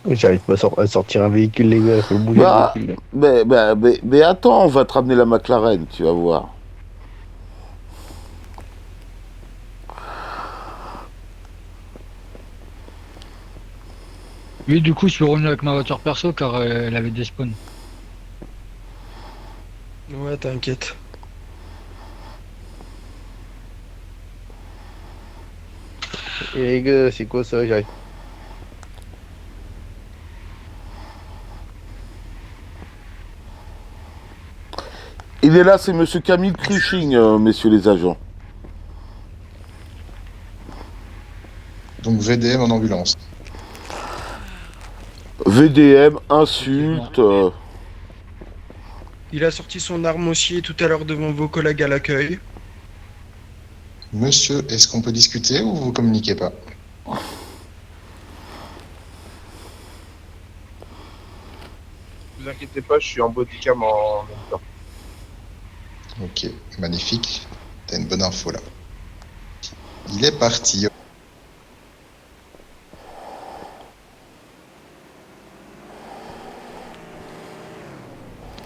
J'arrive pas à sortir un véhicule, les gars. Faut le bouger le Bah, véhicule. mais attends, on va te ramener la McLaren, tu vas voir. Oui, du coup, je suis revenu avec ma voiture perso car elle avait des spawns. Ouais, t'inquiète. Et les gars, c'est quoi ça? J'arrive. Il est là, c'est Monsieur Camille Cruching, messieurs les agents. Donc VDM en ambulance. VDM, Effectivement. insulte. Il a sorti son arme aussi tout à l'heure devant vos collègues à l'accueil. Monsieur, est-ce qu'on peut discuter ou vous communiquez pas? Ne vous inquiétez pas, je suis en bodycam en même temps. Ok, magnifique. T'as une bonne info là. Il est parti.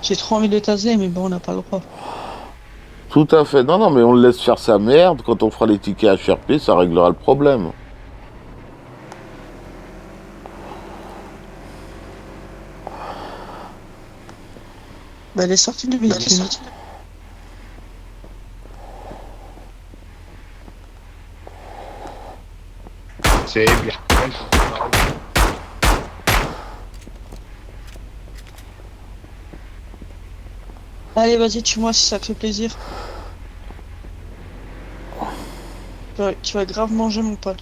J'ai trop envie de le taser, mais bon, on n'a pas le droit. Tout à fait. Non, non, mais on le laisse faire sa merde. Quand on fera les tickets HRP, ça réglera le problème. Bah, elle est sortie du véhicule. C'est bien. Allez, vas-y, tue-moi si ça te fait plaisir. Tu vas grave manger, mon pote.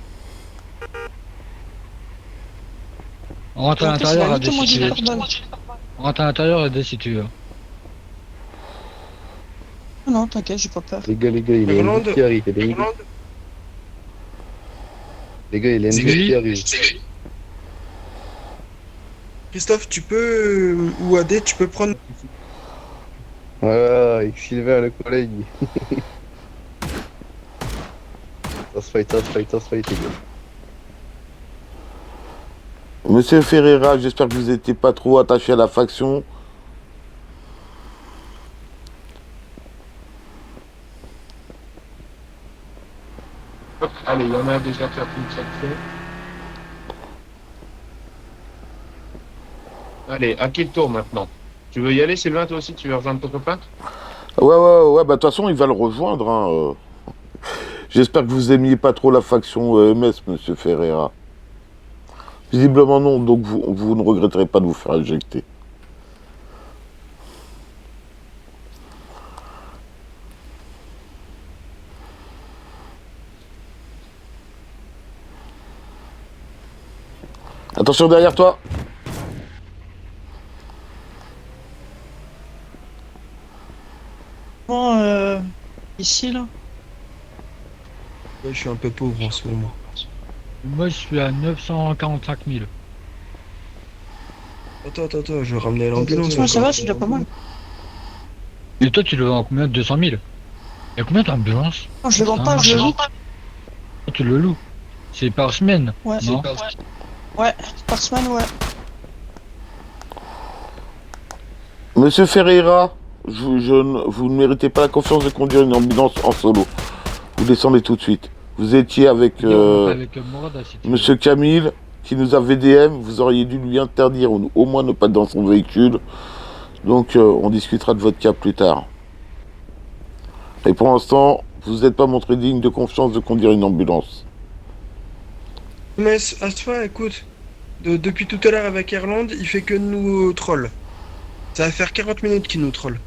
On rentre Et à en plus, il a l'intérieur à niqué mon décider. guitare. On rentre à l'intérieur à décider, si tu veux. Non, t'inquiète, j'ai pas peur. Les gars, il y a une bus Irlande, qui arrive. Les gars, il y a C'est une bus qui lui. arrive. Christophe, tu peux, ou AD, tu peux prendre. Voilà, avec Sylvain, le collègue. Ça se fight, les gars. Monsieur Ferreira, j'espère que vous n'étiez pas trop attaché à la faction. Hop, allez, il y en a un déjà qui a pris une section. Allez, à qui le tour maintenant? Tu veux y aller, Sylvain, toi aussi? Tu veux rejoindre ton copain? Ouais, bah de toute façon, il va le rejoindre. Hein. J'espère que vous aimiez pas trop la faction MS, Monsieur Ferreira. Visiblement non, donc vous ne regretterez pas de vous faire éjecter. Attention derrière toi. Bon, ici, là. Ouais, je suis un peu pauvre en ce moment. Moi, je suis à 945 000. Attends, je vais ramener l'ambulance Ouais, ça encore. va, c'est déjà pas mal. Et toi, tu le vends en combien? 200 000? Il y a combien d'ambulances? Non, je le vends pas, Putain, je le loue. tu le loues. C'est par semaine, Ouais, non? ouais, par semaine, ouais. Monsieur Ferreira, vous ne méritez pas la confiance de conduire une ambulance en solo. Vous descendez tout de suite. Vous étiez avec Dis, on monte avec Morada si tu veux. Monsieur Camille, qui nous a VDM. Vous auriez dû lui interdire, ou au moins ne pas être dans son véhicule. Donc, on discutera de votre cas plus tard. Et pour l'instant, vous n'êtes pas montré digne de confiance de conduire une ambulance. Mais Asfa, écoute, depuis tout à l'heure avec Irlande, il fait que nous troll. Ça va faire 40 minutes qu'il nous troll.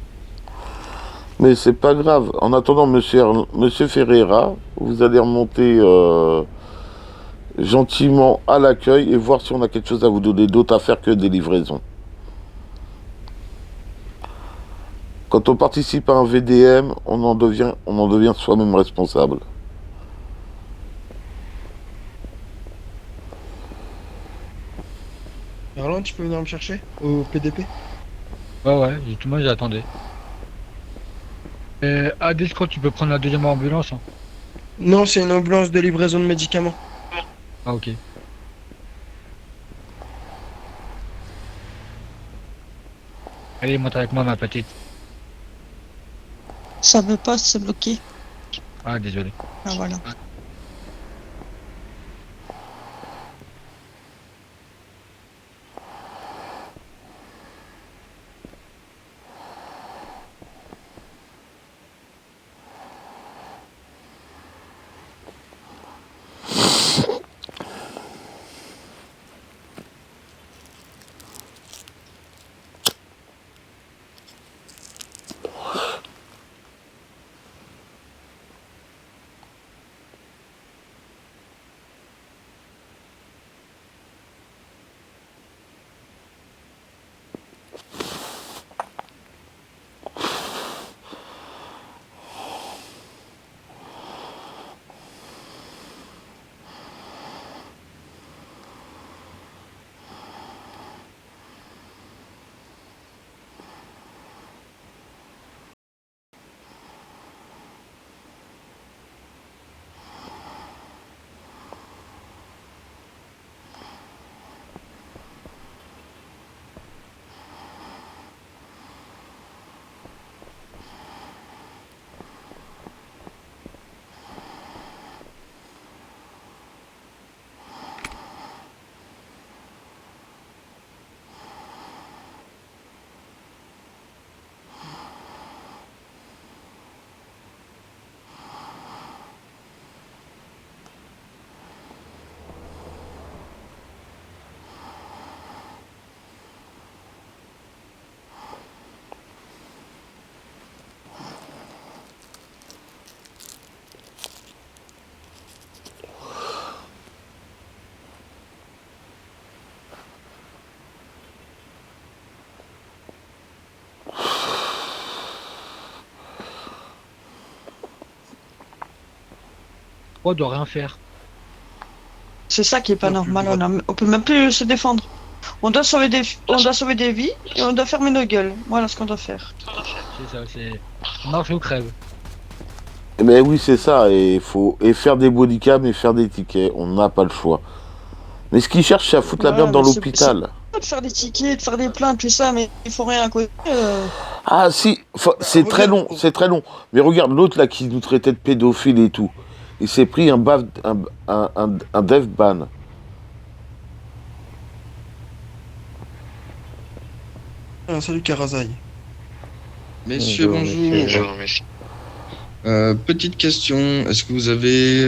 Mais c'est pas grave. En attendant, monsieur Ferreira, vous allez remonter gentiment à l'accueil et voir si on a quelque chose à vous donner d'autre à faire que des livraisons. Quand on participe à un VDM, on en devient soi-même responsable. Irlande, tu peux venir me chercher au PDP? Ouais, justement, j'attendais. À Discord, tu peux prendre la deuxième ambulance, hein. Non, c'est une ambulance de livraison de médicaments. Ah, ok. Allez, monte avec moi, ma petite. Ça veut pas, c'est bloqué. Ah, désolé. Ah voilà. On doit rien faire. C'est ça qui est pas Non, plus normal. le droit. On peut même plus se défendre. On doit sauver des vies et on doit fermer nos gueules. Voilà ce qu'on doit faire. C'est ça, c'est. Marche ou crève. Eh ben oui, c'est ça, et faut faire des bodycams et faire des tickets, on n'a pas le choix. Mais ce qu'ils cherchent, c'est à foutre la Ouais, merde dans mais c'est- l'hôpital. De faire des tickets, de faire des plaintes, tout ça, mais il faut rien à côté. Ah si, c'est très long, c'est très long. Mais regarde l'autre là qui nous traitait de pédophile et tout. Il s'est pris un dev ban. Salut Karazai. Messieurs, bonjour. Petite question, est-ce que vous avez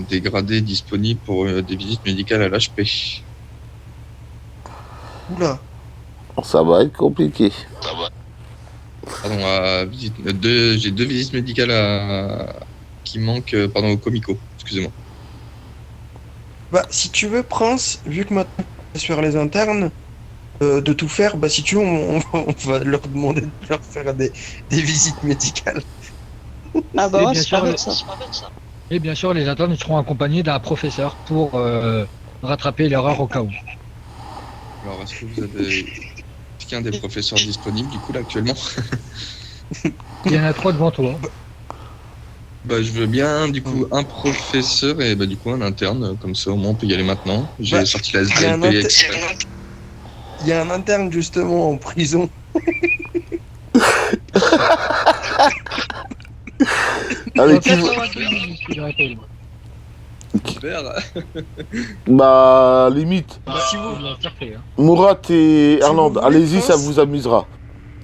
des gradés disponibles pour des visites médicales à l'HP? Oula. Ça va être compliqué. Pardon, j'ai 2 visites médicales qui manquent au Comico, excusez-moi. Bah, si tu veux, Prince, vu que maintenant on va sur les internes, de tout faire, bah, si tu veux, on va leur demander de leur faire des visites médicales. Ah bah Et ouais, bien c'est pas sûr, bête ça. Et bien sûr, les internes seront accompagnés d'un professeur pour rattraper l'erreur au cas où. Alors, est-ce que vous avez... Est-ce qu'il y a un des professeurs disponibles, du coup, là, actuellement? Il y en a 3 devant toi. Bah, je veux bien, du coup, un professeur et bah, du coup, un interne, comme ça, au moins, on peut y aller maintenant. J'ai Bah, sorti la il y a un SDLP inter- exprès. Il y a un interne justement en prison. Allez, qui veut- 92, je dirais pas, moi. Bah, limite. Si vous voulez faire fait, hein. Murat et Si vous Erland, voulez, allez-y, ça Prince. vous amusera.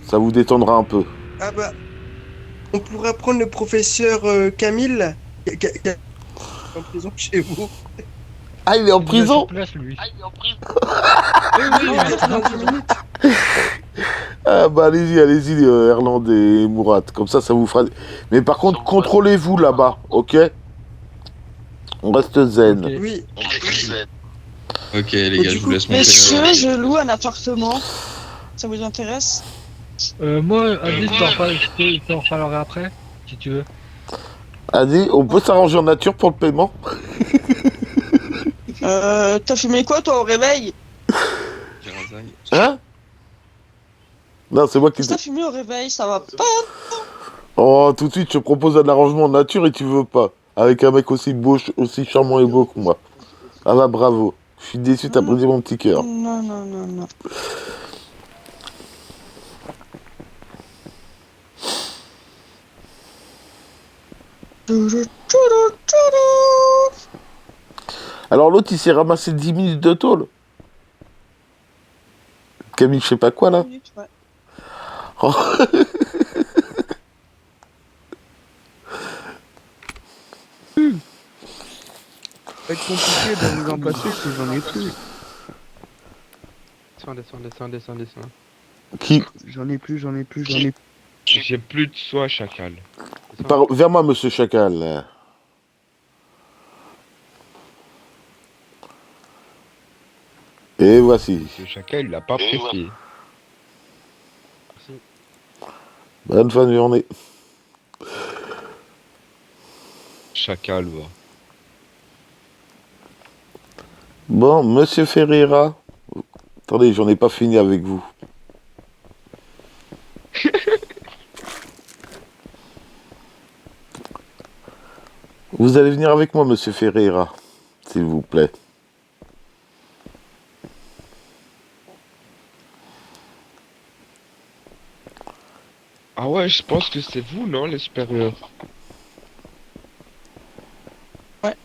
Ça vous détendra un peu. Ah bah, on pourra prendre le professeur Camille, qui est en prison chez vous. Ah, il est en Il est prison? sur place, lui. Oui, oui, il reste dans 10 minutes. Ah bah allez-y, Erland et Murat. Comme ça vous fera... Mais par contre, contrôlez-vous là-bas, ok? On reste zen. Ok. Oui, Ok, les gars, du je vous coup, laisse monter. Messieurs, je loue un appartement. Ça vous intéresse? Moi, Alice, je t'en reparlerai après, si tu veux. Allez, on peut s'arranger en nature pour le paiement? T'as fumé quoi toi au réveil? Hein? Non, c'est moi qui... T'as fumé au réveil, ça va pas? Oh, tout de suite, je te propose un arrangement en nature et tu veux pas. Avec un mec aussi beau, aussi charmant et beau que moi. Ah bah bravo. Je suis déçu, t'as brisé mon petit cœur. Non. Alors l'autre, il s'est ramassé 10 minutes de tôle. Camille, je sais pas quoi, là. Ouais. Oh. Ça va être compliqué de vous en passer si j'en ai plus. Descends. Qui J'en ai plus. J'ai plus de soie, chacal. Vers moi, monsieur Chacal. Et voici. Ce chacal, il l'a pas apprécié. Bonne fin de journée. Chacal, va. Bon, monsieur Ferreira. Attendez, j'en ai pas fini avec vous. Vous allez venir avec moi, monsieur Ferreira, s'il vous plaît. Ah ouais, je pense que c'est vous, non, les supérieurs? Ouais.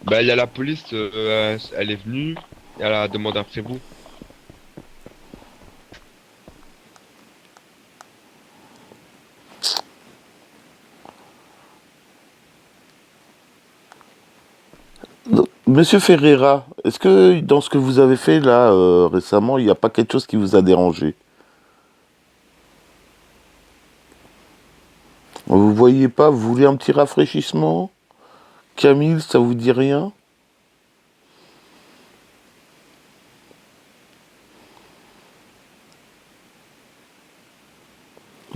Bah, il y a la police, elle est venue, et elle a demandé après vous. Monsieur Ferreira, est-ce que dans ce que vous avez fait là récemment, il n'y a pas quelque chose qui vous a dérangé? Vous voyez pas, vous voulez un petit rafraîchissement? Camille, ça vous dit rien?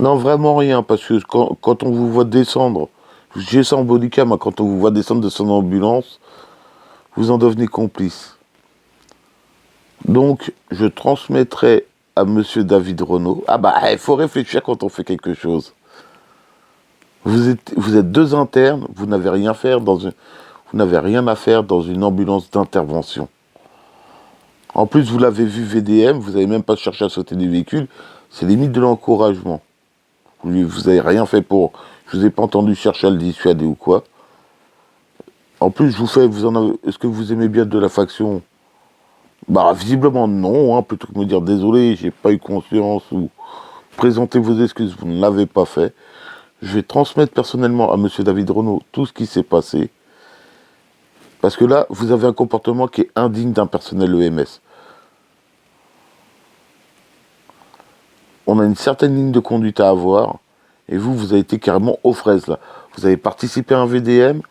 Non, vraiment rien, parce que quand on vous voit descendre, j'ai ça en bodycam, hein, quand on vous voit descendre de son ambulance, vous en devenez complice. Donc, je transmettrai à monsieur David Renaud. Ah bah, il faut réfléchir quand on fait quelque chose. Vous êtes deux internes, vous n'avez rien à faire dans une ambulance d'intervention. En plus, vous l'avez vu VDM, vous n'avez même pas cherché à sauter des véhicules, c'est limite de l'encouragement. Vous n'avez rien fait pour... Je vous ai pas entendu chercher à le dissuader ou quoi. En plus, est-ce que vous aimez bien de la faction? Bah, visiblement non, hein, plutôt que me dire désolé, j'ai pas eu conscience ou présenter vos excuses, vous ne l'avez pas fait. Je vais transmettre personnellement à monsieur David Renaud tout ce qui s'est passé. Parce que là, vous avez un comportement qui est indigne d'un personnel EMS. On a une certaine ligne de conduite à avoir, et vous avez été carrément aux fraises, là. Vous avez participé à un VDM,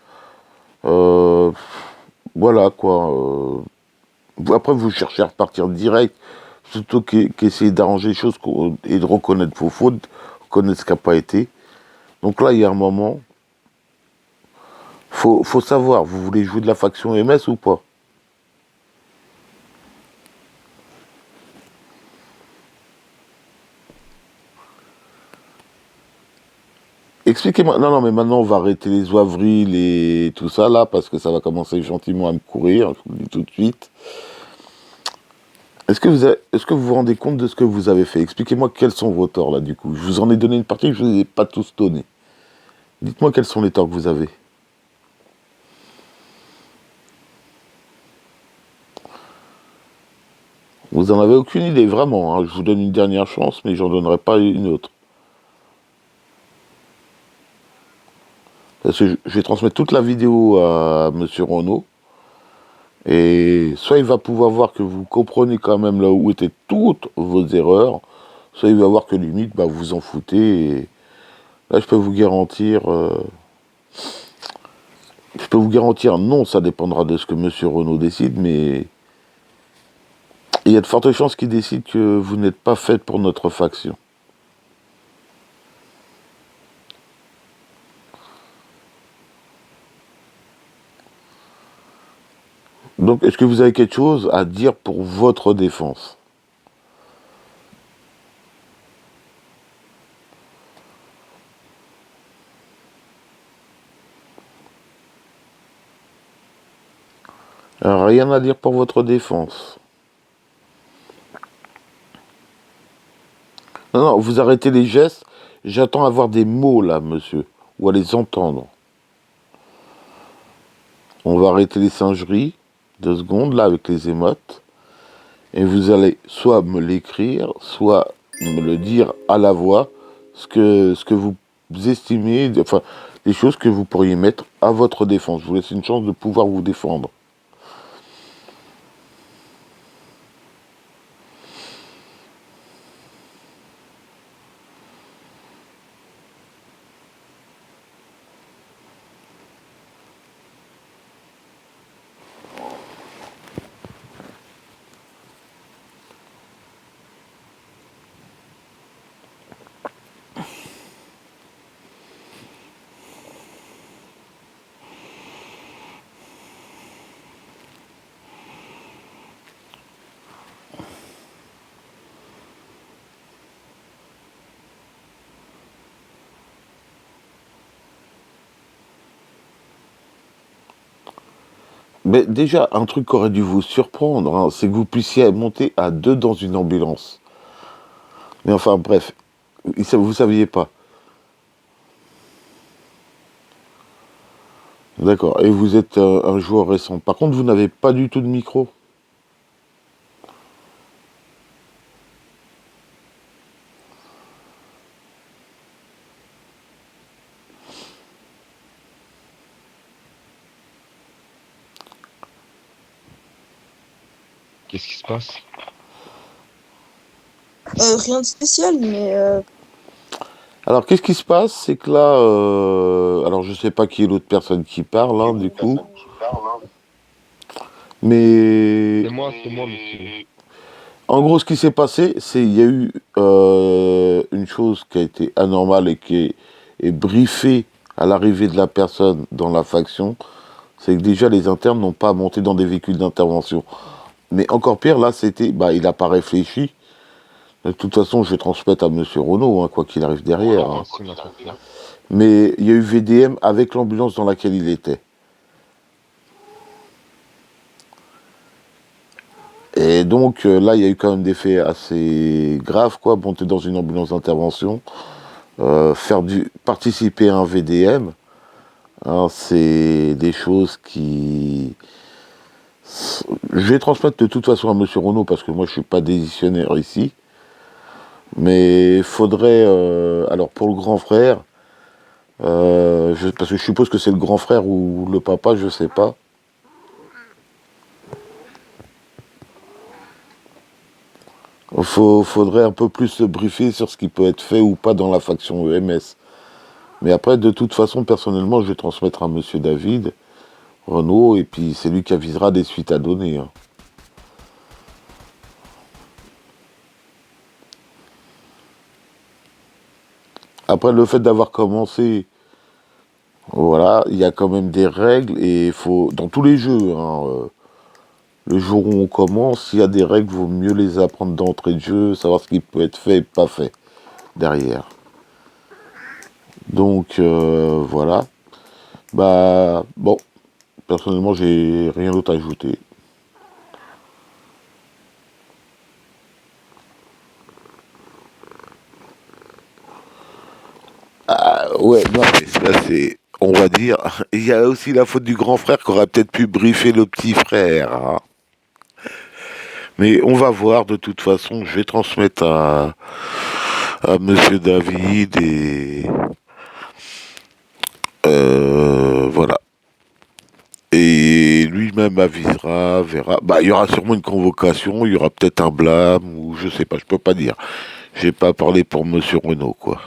voilà, quoi. Après, vous cherchez à repartir direct, plutôt qu'essayer d'arranger les choses et de reconnaître vos fautes, reconnaître ce qui n'a pas été. Donc là, il y a un moment, faut savoir, vous voulez jouer de la faction EMS ou pas? Expliquez-moi. Non, mais maintenant, on va arrêter les oivrils et tout ça, là, parce que ça va commencer gentiment à me courir, je vous le dis tout de suite. Est-ce que vous vous rendez compte de ce que vous avez fait? Expliquez-moi quels sont vos torts, là, du coup. Je vous en ai donné une partie, je ne vous ai pas tous donnés. Dites-moi quels sont les torts que vous avez. Vous en avez aucune idée, vraiment, hein. Je vous donne une dernière chance, mais j'en donnerai pas une autre. Parce que je vais transmettre toute la vidéo à monsieur Renaud. Et soit il va pouvoir voir que vous comprenez quand même là où étaient toutes vos erreurs, soit il va voir que limite, bah, vous en foutez. Et là, je peux vous garantir... non, ça dépendra de ce que monsieur Renaud décide, mais... il y a de fortes chances qu'il décide que vous n'êtes pas faite pour notre faction. Donc, est-ce que vous avez quelque chose à dire pour votre défense? Rien à dire pour votre défense. Non, vous arrêtez les gestes. J'attends à avoir des mots là, monsieur, ou à les entendre. On va arrêter les singeries, 2 secondes, là, avec les émotes. Et vous allez soit me l'écrire, soit me le dire à la voix, ce que vous estimez, enfin, les choses que vous pourriez mettre à votre défense. Je vous laisse une chance de pouvoir vous défendre. Mais déjà, un truc qui aurait dû vous surprendre, hein, c'est que vous puissiez monter à 2 dans une ambulance. Mais enfin, bref, vous saviez pas. D'accord. Et vous êtes un joueur récent. Par contre, vous n'avez pas du tout de micro. Qu'est-ce qui se passe? Rien de spécial, mais Alors, qu'est-ce qui se passe? C'est que là, alors je sais pas qui est l'autre personne qui parle, hein, du coup. Mais C'est moi, monsieur. en gros, ce qui s'est passé, c'est il y a eu une chose qui a été anormale et qui est briefée à l'arrivée de la personne dans la faction. C'est que déjà les internes n'ont pas monté dans des véhicules d'intervention. Mais encore pire, là, c'était, il n'a pas réfléchi. De toute façon, je vais transmettre à Monsieur Renault, hein, quoi qu'il arrive derrière. Hein. C'est notre affaire. Mais il y a eu VDM avec l'ambulance dans laquelle il était. Et donc là, il y a eu quand même des faits assez graves, quoi. Monter dans une ambulance d'intervention, participer à un VDM, hein, c'est des choses qui... Je vais transmettre de toute façon à Monsieur Renault parce que moi je suis pas décisionnaire ici. Mais il faudrait, alors pour le grand frère, parce que je suppose que c'est le grand frère ou le papa, je sais pas. Faudrait un peu plus se briefer sur ce qui peut être fait ou pas dans la faction EMS. Mais après, de toute façon, personnellement, je vais transmettre à Monsieur David Renault, et puis c'est lui qui avisera des suites à donner. Hein. Après, le fait d'avoir commencé, voilà, il y a quand même des règles, et il faut, dans tous les jeux, hein, le jour où on commence, s'il y a des règles, il vaut mieux les apprendre d'entrée de jeu, savoir ce qui peut être fait et pas fait derrière. Donc, voilà. Bon, personnellement, j'ai rien d'autre à ajouter. Ah, ouais, non, mais là, c'est... On va dire, il y a aussi la faute du grand frère qui aurait peut-être pu briefer le petit frère. Hein. Mais on va voir, de toute façon, je vais transmettre à Monsieur David et... voilà. Et lui-même avisera, verra. Il y aura sûrement une convocation, il y aura peut-être un blâme, ou je sais pas, je peux pas dire. J'ai pas parlé pour Monsieur Renault, quoi.